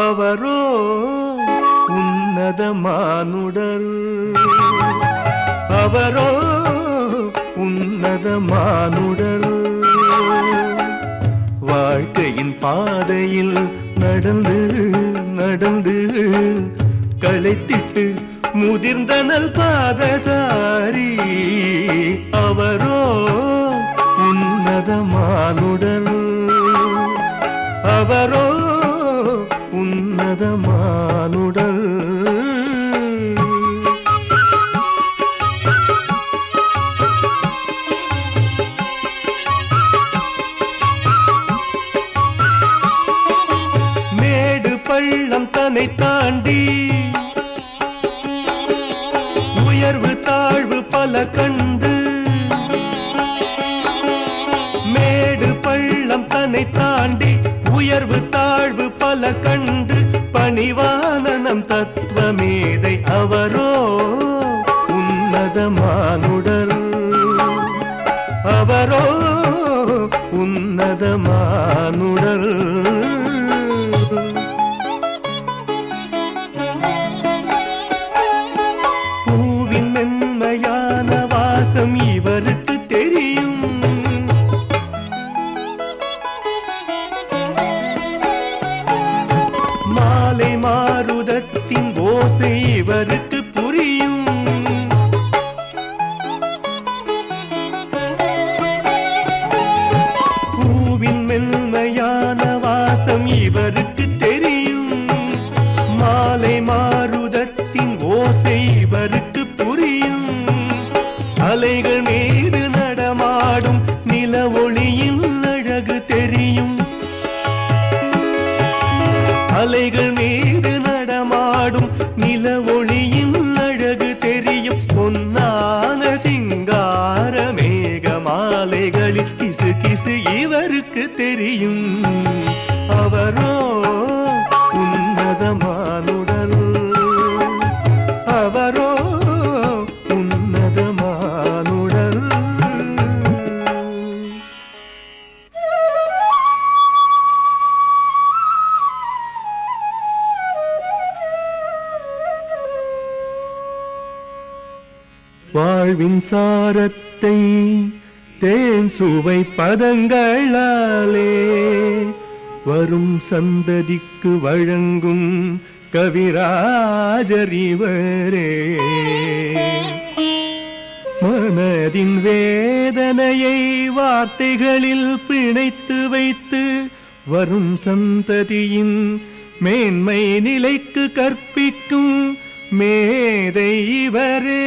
அவரோ உன்னதமானுடர், அவரோ உன்னதமானுடர். வாழ்க்கையின் பாதையில் நடந்து நடந்து களைத்திட்டு முதிர்ந்தனல் பாதசாரி. அவரோ உன்னதமானுடர், அவரோ உன்னதமானுடர். மேடு பள்ளம் தன்னை தாண்டி உயர்வு தாழ்வு பல கண்டு, மேடு பள்ளம் தன்னை தாண்டி உயர்வு தாழ்வு பல கண்டு பணிவான நம் தத்துவமேதை. அவரோ உன்னதமானுடர், அவரோ உன்னதமானுடர். பூவின் மென்மையான வாசம் இவருக்கு தெரியும், மாலை மாருதத்தின் ஓசை இவருக்கு புரியும். பூவின் மென்மையான வாசம் இவருக்கு தெரியும், மாலை மாருதத்தின் ஓசை இவருக்கு புரியும். நில ஒளியின் அழகு தெரியும் பொன்னான சிங்கார மேக மாலைகளில் கிசு கிசு இவருக்கு தெரியும். அவரோ உன்னதமானுடல், அவரோ உன்னதமானுடல். வாழ்வின் சாரத்தை தேன் சுவை பதங்களாலே வரும் சந்ததிக்கு வழங்கும் கவிராஜர் இவரே. மனதின் வேதனையை வார்த்தைகளில் பிணைத்து வைத்து வரும் சந்ததியின் மேன்மை நிலைக்கு கற்பிக்கும் மேதை இவரே.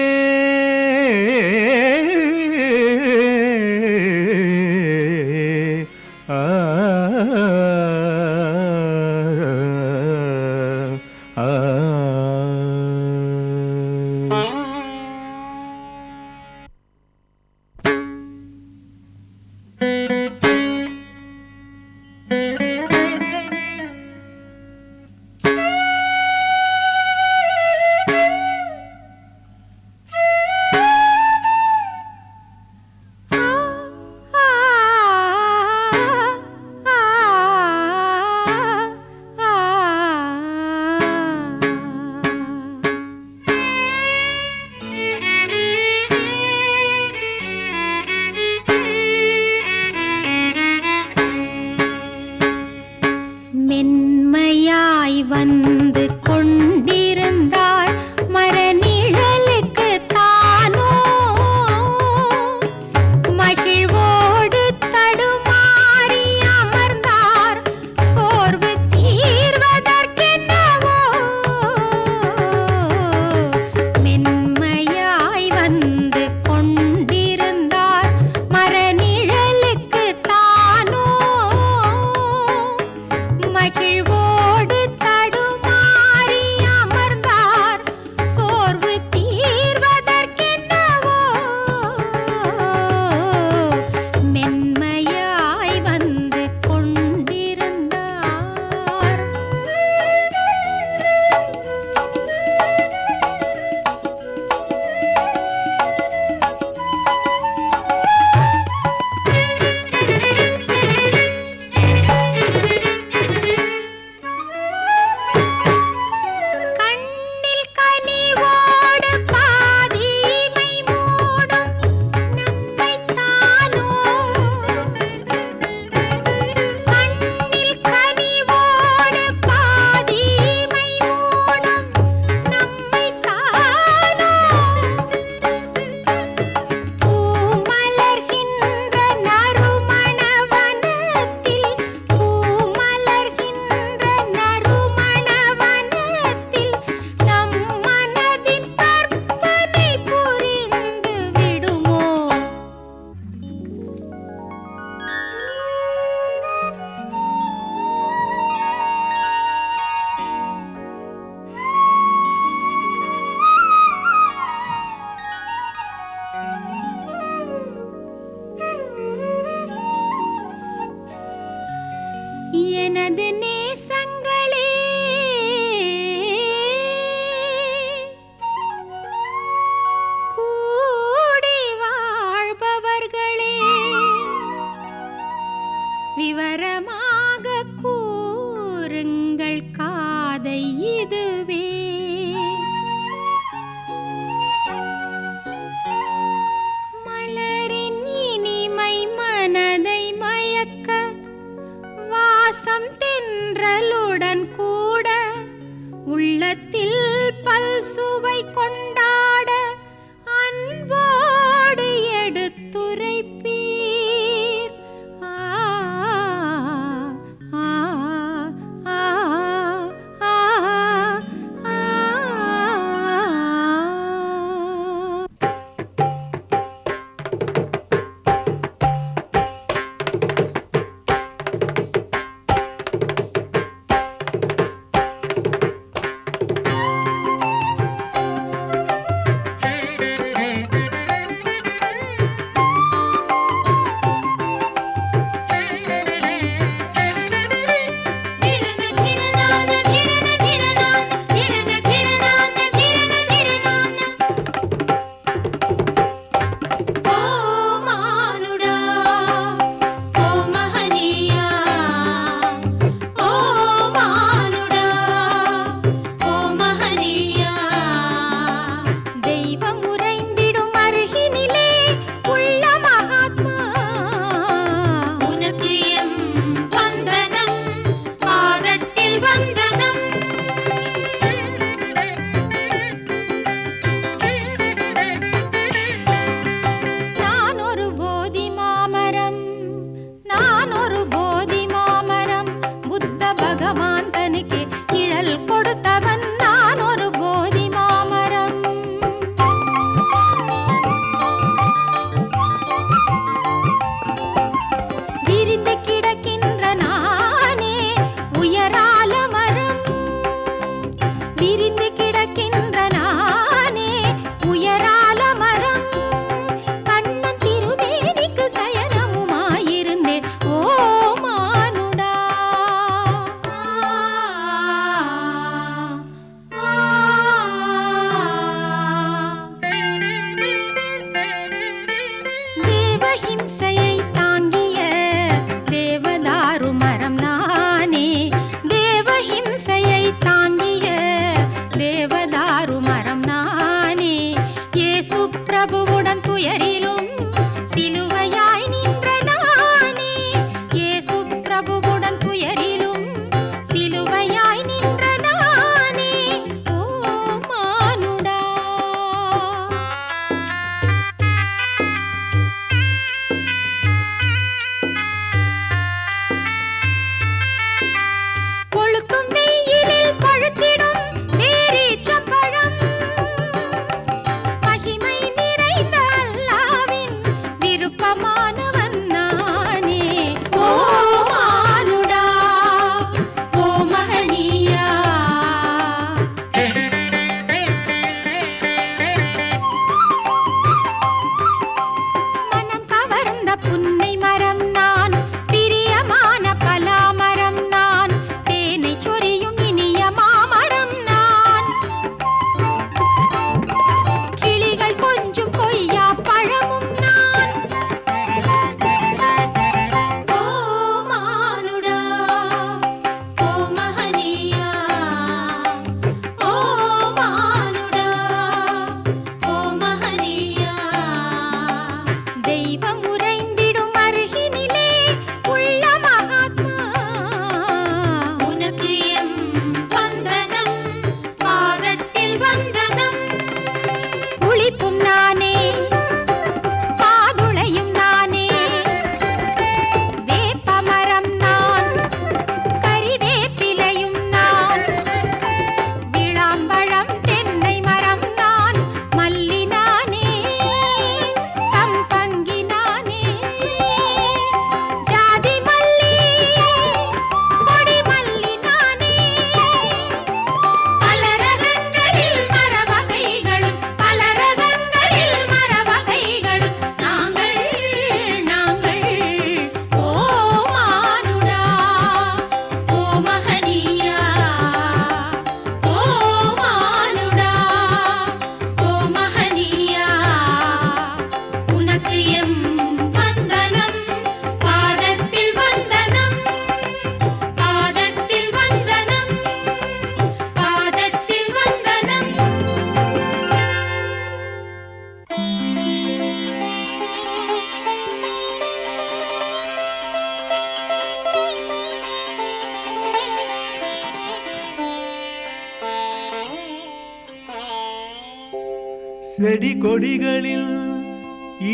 செடி கொடிகளில்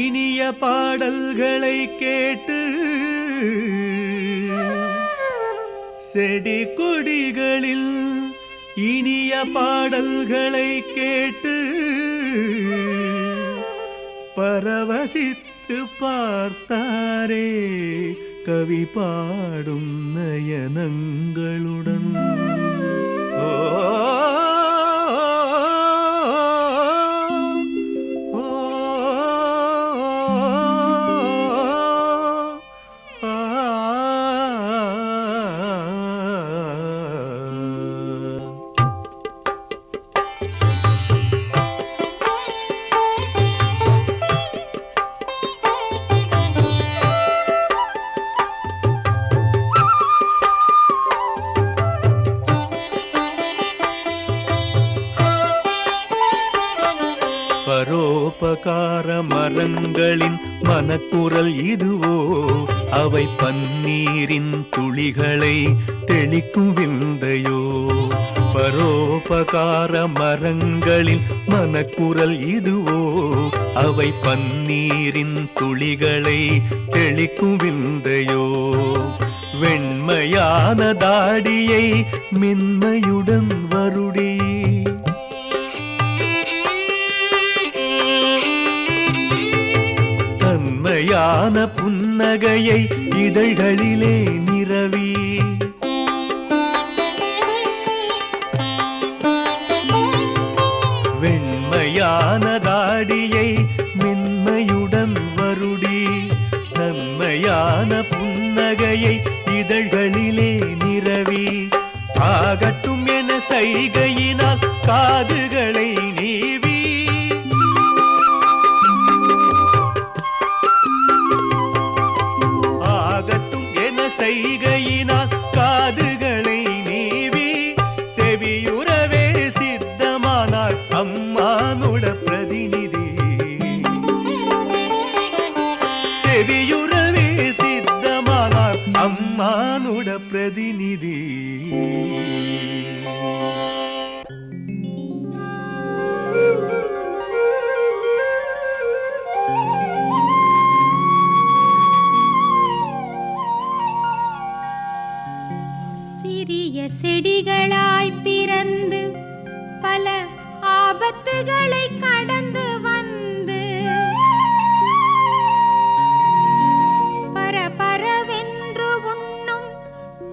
இனிய பாடல்களை கேட்டு செடி கொடிகளில் இனிய பாடல்களை கேட்டு பரவசித்து பார்த்தாரே கவி பாடும் நயனங்களுடன். ஓ பரோபகார மரங்களின் மனக்குரல் இதுவோ, அவை பன்னீரின் துளிகளை தெளிக்கும் விந்தையோ. பரோபகார மரங்களின் மனக்குரல் இதுவோ, அவை பன்னீரின் துளிகளை தெளிக்கும் விந்தையோ. வெண்மையான தாடியை மென்மையுடன் வருடி தன்மையான புன்னகையை இதழ்களிலே நிரவி வெண்மையான தாடியை மென்மையுடன் வருடி தன்மையான புன்னகையை இதழ்களிலே நிரவி ஆகட்டும் என சைகையினால் காதுகளை நீவி ஆகட்டும் என சைகையினால் காதுகளை நீவி செவியுறவே சித்தமானார் அம்மானுட பிரதிநிதி. செவியுறவே சித்தமானார் அம்மானுட பிரதிநிதி. சிறிய செடிகளாய் பிறந்து பல ஆபத்துகளை கடந்து வந்து பரபரவென்று உண்ணும்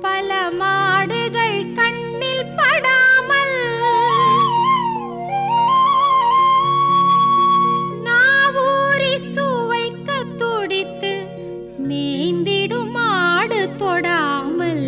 பல மாடுகள் கண்ணில் படாமல் நாவூரி சுவைக்க துடித்து மேய்ந்திடும் மாடு தொடாமல்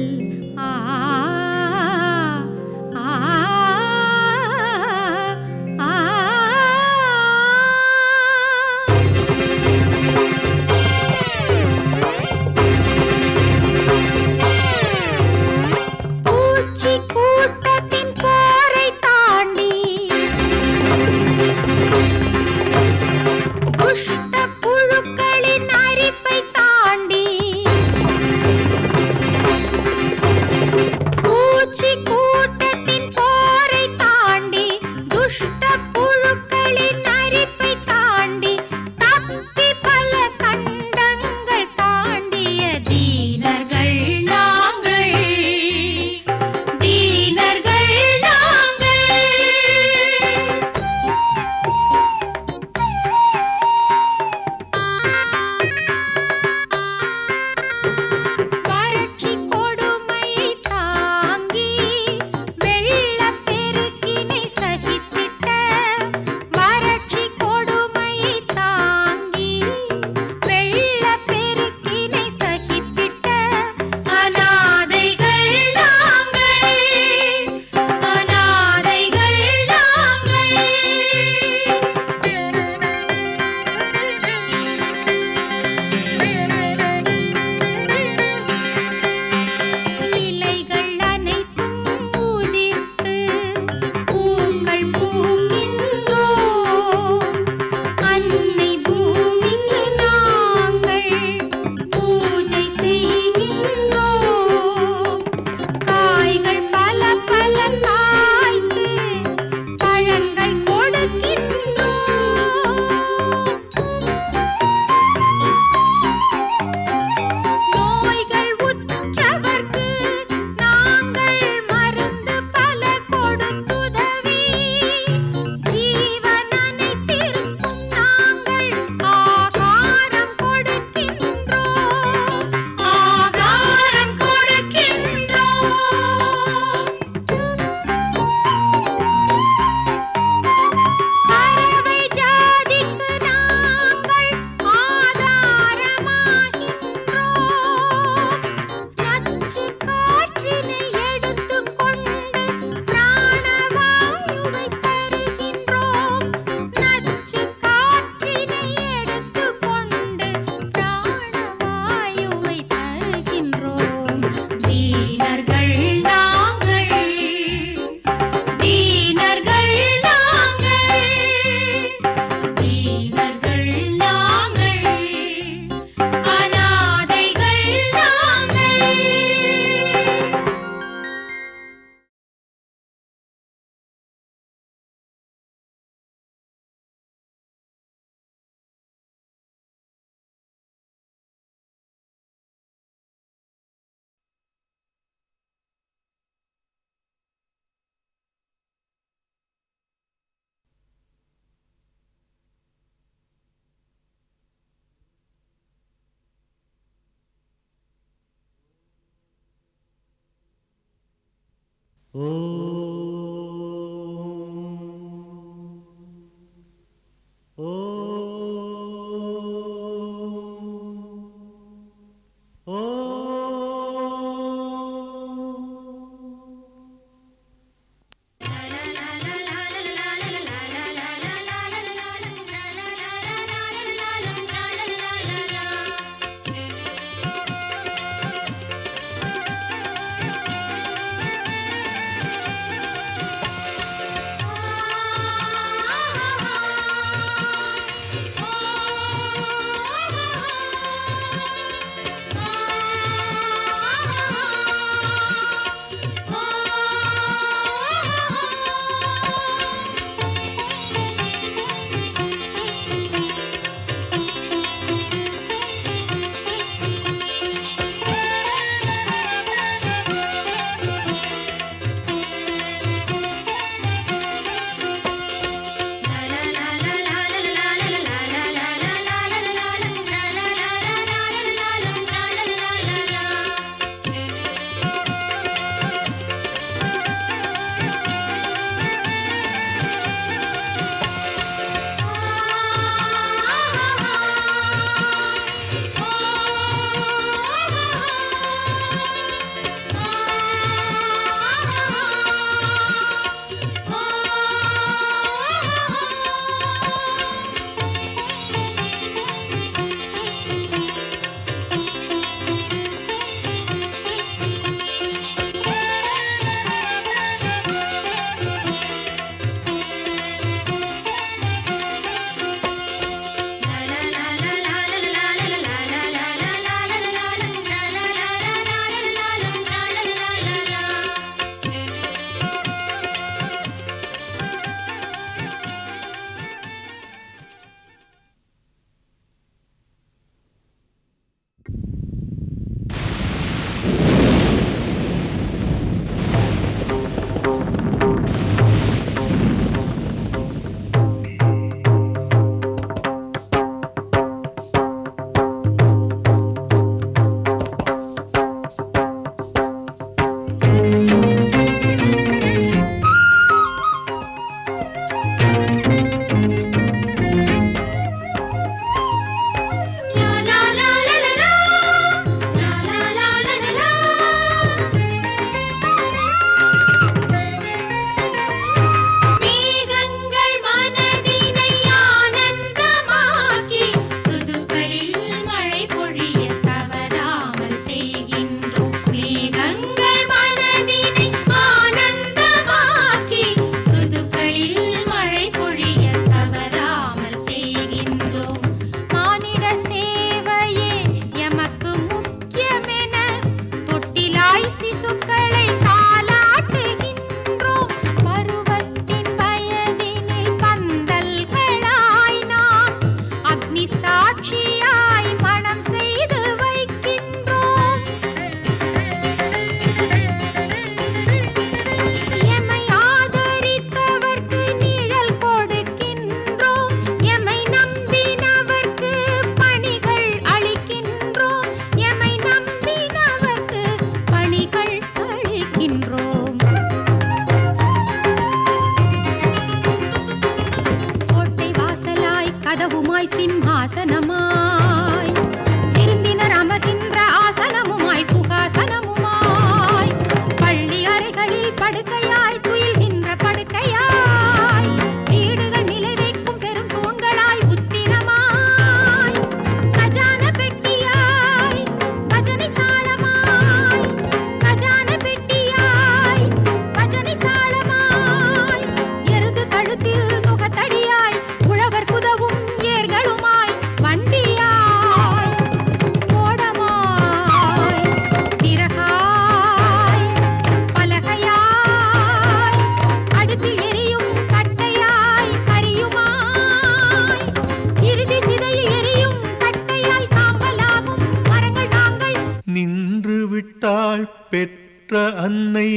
பெற்ற அன்னை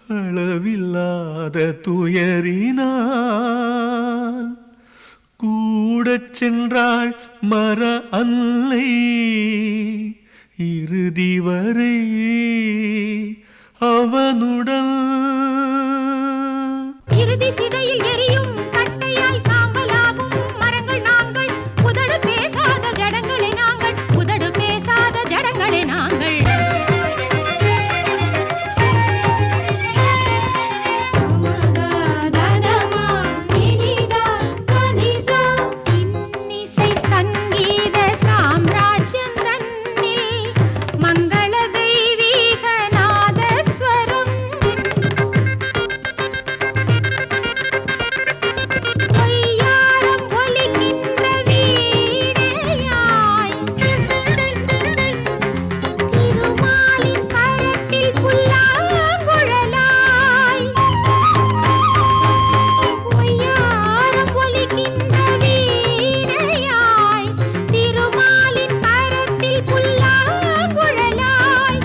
அளவில்லாத துயரினால் கூடச் சென்றாள் மர அன்னை இறுதி வரை அவனுடன் இறுதி சிதையில் எரியும் கட்டையாய் சாம்பலாகும் மரங்கள் நாங்கள் உதடு பேசாத ஜடங்களே நாங்கள் உதடு பேசாத ஜடங்களே நாங்கள் இன்னிசை சங்கீத சாம்ராஜ்யம் தன்னில் மங்கள தெய்வீக நாதஸ்வரம் பொய்யாரம் ஒலிக்கின்ற வீணையாய் திருமாலின் கரத்தில் புல்லாங்குழலாய் பொய்யாரம் ஒலிக்கின்ற வீணையாய் திருமாலின் கரத்தில் புல்லாங்குழலாய்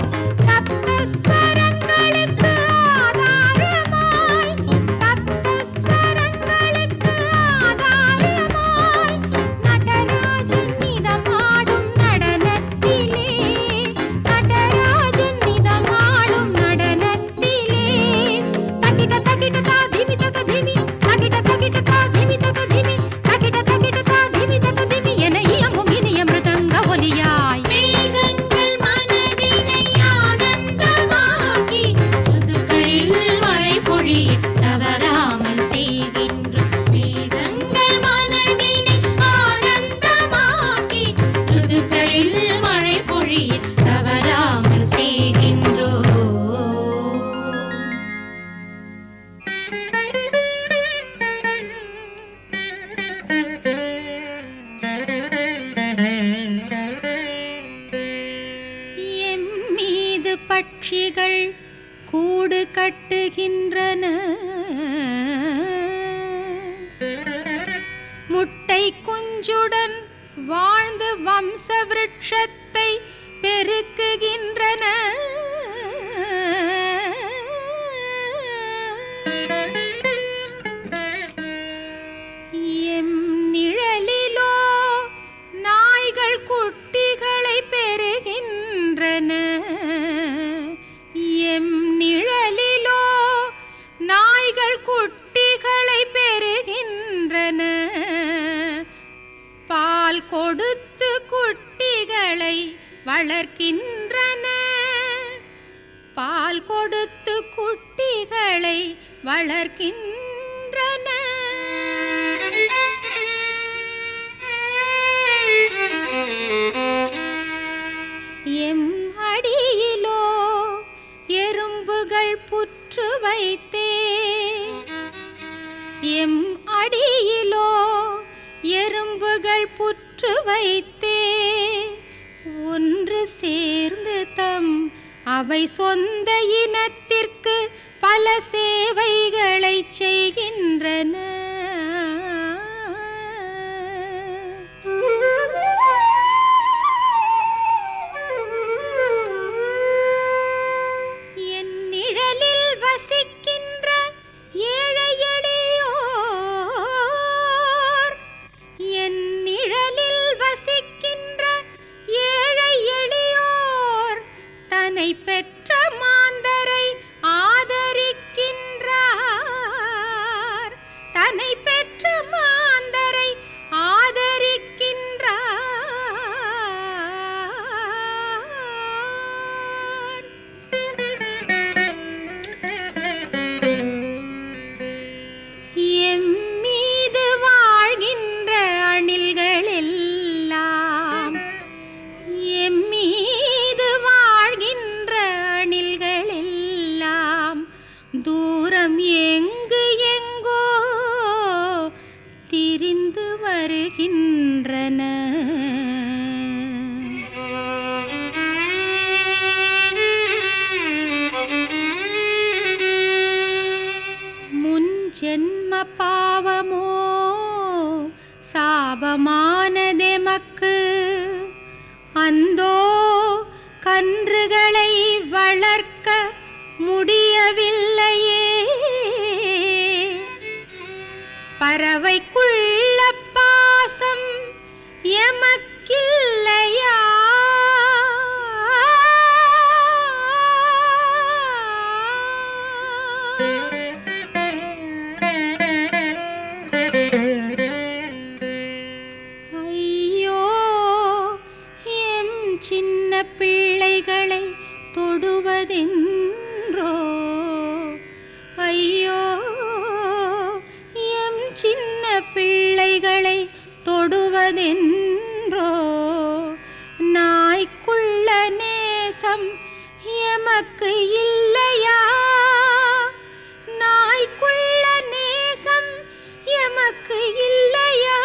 சப்தஸ்வரங்களுக்கு ஆதாரமாய் சப்தஸ்வரங்களுக்கு ஆதாரமாய் நடராஜன் நிதமாடும் நடனத்திலே நடராஜன் நிதமாடும் நடனத்திலே தகிட தகிட தா திமி தக திமி தகிட தகிட தா திமி தக திமி தகிட தகிட தா திமி தக திமி என இயங்கும் இனிய மிருதங்க ஒலியாய் மேகங்கள் மனதினை ஆனந்தமாக்கி புதுக்களில் மழை பொழி தவறாமல் செய்கின்றோம் மேகங்கள் மனதினை ஆனந்தமாக்கி புதுக்களில் மழை பொழி தவறாமல் செய்கின்றோம் எம் மீது பட்சிகள் கூடு கட்டுகின்றன முட்டை குஞ்சுடன் வாழ்ந்து வம்ச விருட்சத்தை பெருக்குகின்றன எம் நிழலிலோ நாய்கள் குட்டிகளை பெறுகின்றன எம் நிழலிலோ நாய்கள் குட்டிகளை பெறுகின்றன பால் கொடுத்து குட்டிகளை வளர்க்கின்றன பால் கொடுத்து குட்டிகளை வளர்க்கின்றன எம் அடியிலோ எறும்புகள் புற்று வைத்தே எம் அடியிலோ எறும்புகள் புற்று வைத்தே ஒன்று சேர்ந்து தம் அவை சொந்த இனத்திற்கு பல சேவைகளை செய்கின்றன என் நிழலில் வசிக்கின்ற ஏழை எளியோர் என் நிழலில் வசிக்கின்ற ஏழை எளியோர் தன்னை பெற்ற மாந்தரை ஆதரிக்கின்றார் தன்னை பெற்ற மாந்தரை ஆதரிக்கின்றார் எம் மீது வாழ்கின்ற அணில்கள் எல்லாம் எம் மீது வாழ்கின்ற அணில்கள் எல்லாம் தூரம் எங்கு எங்கோ திரிந்து வருகின்றன முன் ஜென்ம பாவமோ சாபமானதெமக்கு அந்தோ கன்றுகளை வளர்க்க முடியவில்லையே பறவைக்குள்ள பாசம் எமக்கில்லையா தொடுவதென்றோ ஐயோ எம் சின்ன பிள்ளைகளை தொடுவதென்றோ நாய்க்குள்ள நேசம் எமக்கு இல்லையா நாய்க்குள்ள நேசம் எமக்கு இல்லையா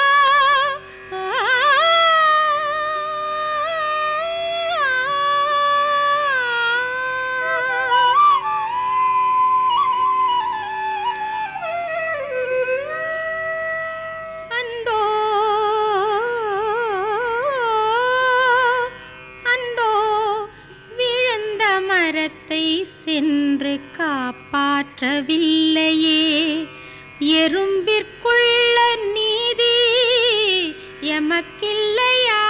சென்று காப்பாற்றவில்லையே எறும்பிற்குள்ள நீதி எமக்கில்லையா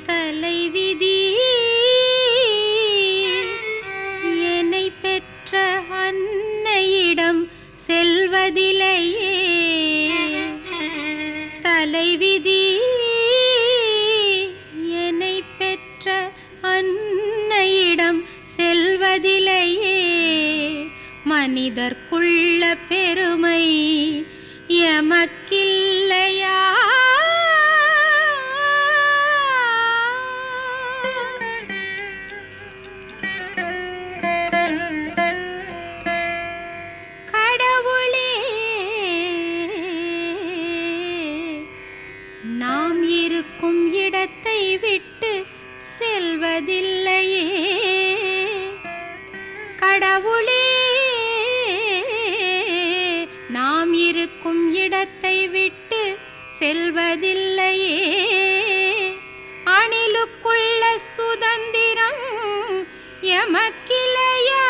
தலைவிதி என்னை பெற்ற அன்னையிடம் செல்வதில்லையே தலைவிதி என்னை பெற்ற அன்னையிடம் செல்வதில்லையே மனிதர்க்குள்ள பெருமை எமக்கில்லையா நாம் இருக்கும் இடத்தை விட்டு செல்வதில்லையே கடவுளே நாம் இருக்கும் இடத்தை விட்டு செல்வதில்லையே அணிலுக்குள்ள சுதந்திரம் எமக்கில்லையா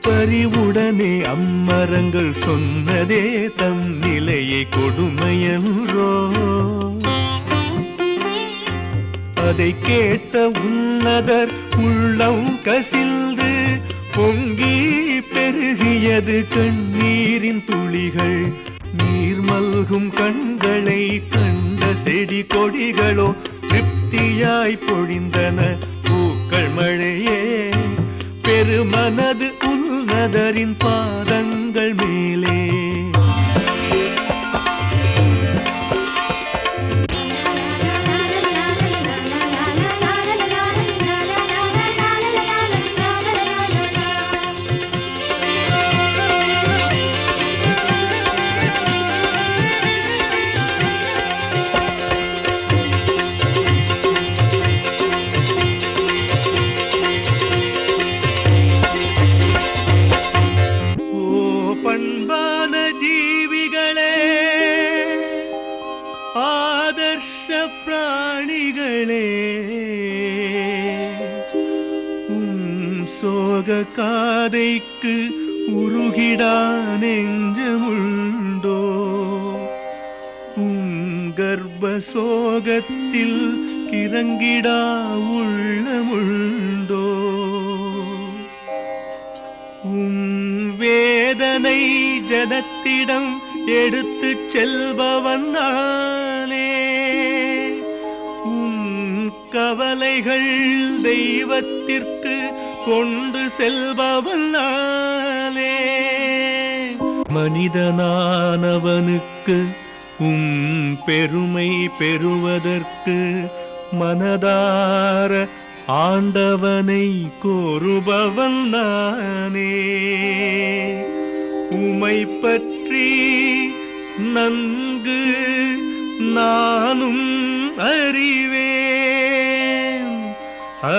பரிவுடனே அம்மரங்கள் சொன்னதே தம் நிலையை கொடுமையன்றோ அதை கேட்ட உன்னதர் உள்ளம் கசிந்து பொங்கி பெருகியது கண்ணீரின் துளிகள் நீர் மல்கும் கண்களை கண்ட செடி கொடிகளோ திருப்தியாய் பொழிந்தன பூக்கள் மழையே பெருமனது உன்னதரின் பாதங்கள் மேலே பண்பான ஜீவிகளே ஆதர்ஷ பிராணிகளே சோக காதைக்கு உருகிடா நெஞ்சமுண்டோ கர்ப்ப சோகத்தில் கிறங்கிடா உள்ளமுண்டோ வேதனை ஜனத்திடம் எடுத்து செல்பவன் நானே கவலைகள் தெய்வத்திற்கு கொண்டு செல்பவன் நானே. மனிதனானவனுக்கு பெருமை பெறுவதற்கு மனதார ஆண்டவனை கோருபவன் நானே. உமை பற்றி நன்கு நானும் அறிவேன். ஆ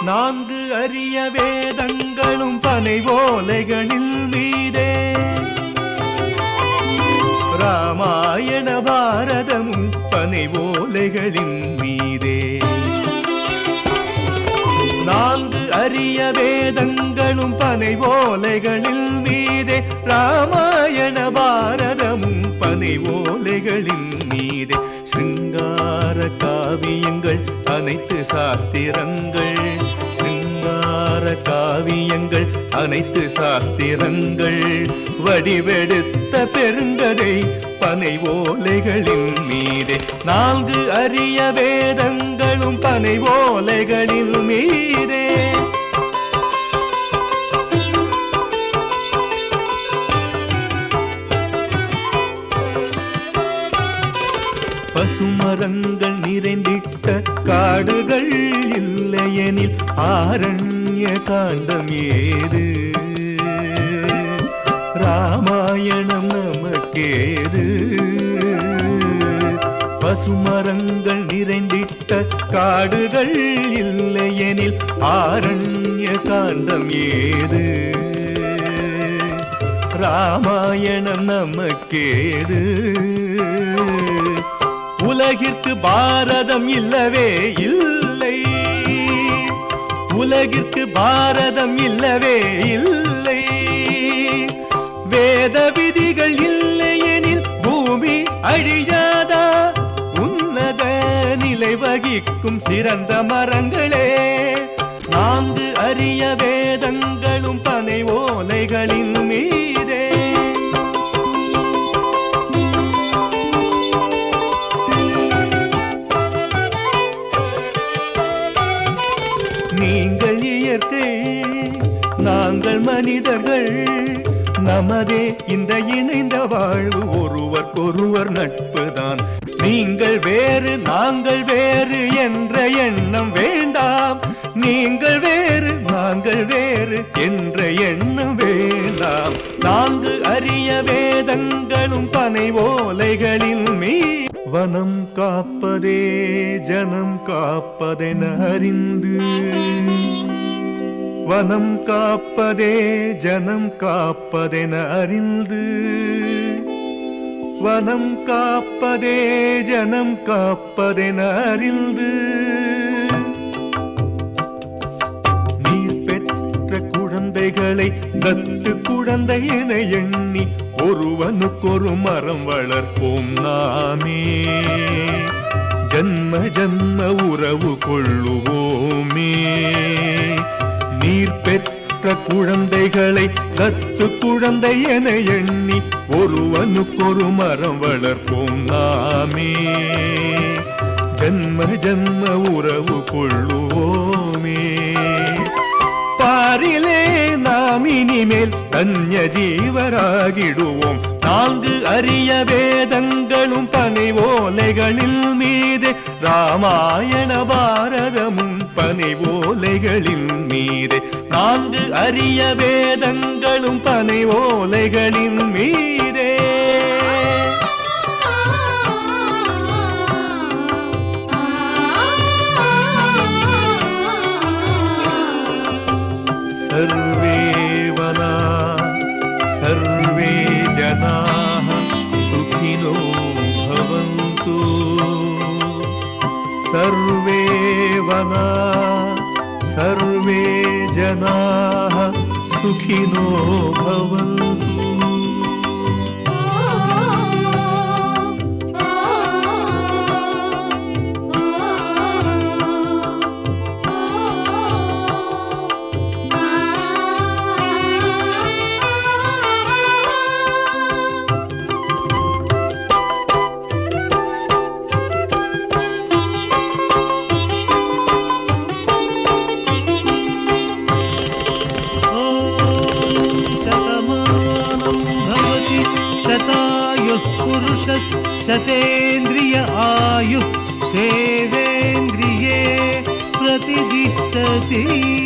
நான்கு அரிய வேதங்களும் பனை ஓலைகளில் மீதே, ராமாயண பாரதமும் பனை ஓலைகளின் மீதே. நான்கு அரிய வேதங்களும் பனை ஓலைகளில் மீதே, ராமாயண பாரதமும் பனை ஓலைகளின் மீதே. சிங்கார காவியங்கள் அனைத்து சாஸ்திரங்கள், சிங்கார காவியங்கள் அனைத்து சாஸ்திரங்கள், வடிவெடுத்த பெருங்கதை பனை ஓலைகளின் மீதே. நான்கு அரிய வேதங்களும் பனை ஓலைகளின் மீதே. பசுமரங்கள் நிறைந்திட்ட காடுகள் இல்லையெனில் ஆரண்ய காண்டம் ஏது? ராமாயணம் நமக்கேது? பசுமரங்கள் நிறைந்திட்ட காடுகள் இல்லையெனில் ஆரண்ய காண்டம் ஏது? ராமாயணம் நமக்கேது? உலகிற்கு பாரதம் இல்லவே இல்லை, உலகிற்கு பாரதம் இல்லவே இல்லை. வேத விதிகள் இல்லையெனில் பூமி அழியாதா? உன்னத நிலை வகிக்கும் சிறந்த மரங்களே. நான்கு அரிய வேதங்களும் பனை ஓலைகளின் மீதே. நீங்கள் இயற்கை, நாங்கள் மனிதர்கள், நமதே இந்த இணைந்த வாழ்வு ஒருவருக்கொருவர் நட்புதான். நீங்கள் வேறு நாங்கள் வேறு என்ற எண்ணம் வேண்டாம். நீங்கள் வேறு நாங்கள் வேறு என்ற எண்ணம் வேண்டாம். நான்கு அரிய வேதங்களும் பனை ஓலைகளின் மீது. வனம் காப்பதே ஜனம் காப்பதென அறிந்து, வனம் காப்பதே ஜனம் காப்பதென அறிந்து, வனம் காப்பதே ஜனம் காப்பதென அறிந்து. நீர் பெற்ற குழந்தைகளை தத்து குழந்தை என எண்ணி ஒருவனுக்கொரு மரம் வளர்ப்போம் நாமே. ஜன்ம ஜன்ம உறவு கொள்ளுவோமே. நீர் பெற்ற குழந்தைகளை தத்து குழந்தை என எண்ணி ஒருவனுக்கொரு மரம் வளர்ப்போம் நாமே. ஜன்ம ஜன்ம உறவு கொள்ளுவோமே. பாரிலே நாம் இனிமேல் தன்ய ஜீவராகிடுவோம். நான்கு அரிய வேதங்களும் பனை ஓலைகளில் மீதே, ராமாயண பாரதமும் பனை ஓலைகளின் மீதே. நான்கு அரிய வேதங்களும் பனை ஓலைகளின் மீதே. सर्वे वना सर्वे जनाः सुखिनो भवन्तु सर्वे वना सर्वे जनाः सुखिनो भवन्तु शतेन्द्रिय आयुः सेवेन्द्रिये प्रतिष्ठति।